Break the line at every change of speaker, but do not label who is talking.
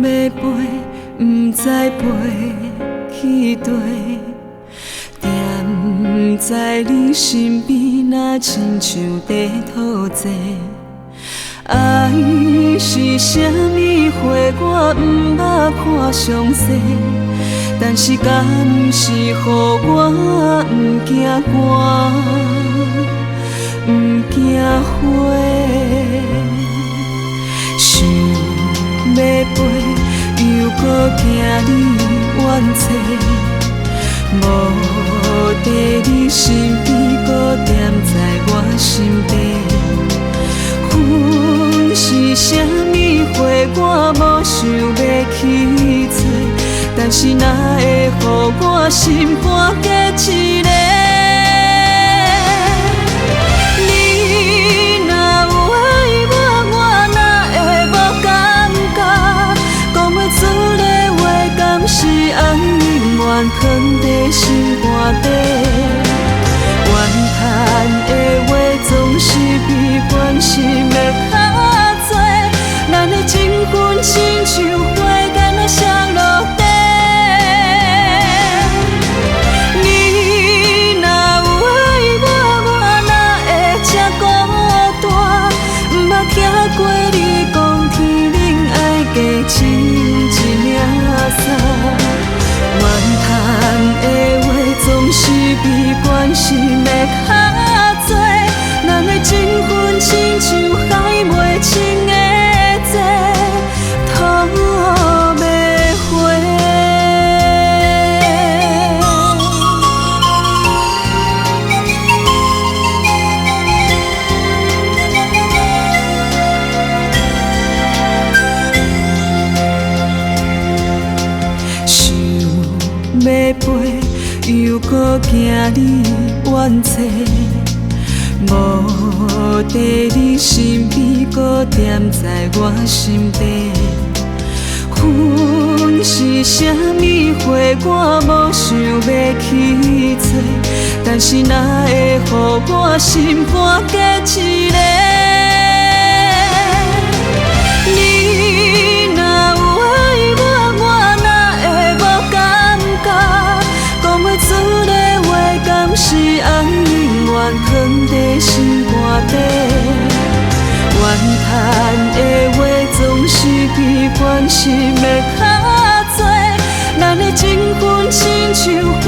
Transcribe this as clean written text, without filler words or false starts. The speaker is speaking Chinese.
要飞，不知飞去佗，踮在你身边，若亲像地土济。爱是啥物花，我不捌看详细，但是敢是予我不惊寒，不惊花。想要飞，又搁惊你远找，无在你身边，搁踮在我心底。云是啥物花，我无想要去找，但是哪会予我心肝结一个？你若有爱我哪会无感觉？讲不出的话，敢是爱永远藏在心肝底？怨叹的话总是比关心的较多，咱的情分亲像花，敢若摔落地。你若有爱我哪会这孤单？不捌听过你讲天冷爱加穿一领衫，怨叹的话总是比关心的较多，咱的情分亲像还袂清的债，土要花。想要飞，又搁惊你远找，无在你身边，搁踮在我心底。云是啥物花，我无想要去找，但是哪会予我心肝结一个？你若有爱我哪会无感觉？讲不出的话，敢是爱永远藏在心肝底？怨叹的话总是比关心的较多，咱的情分亲像花。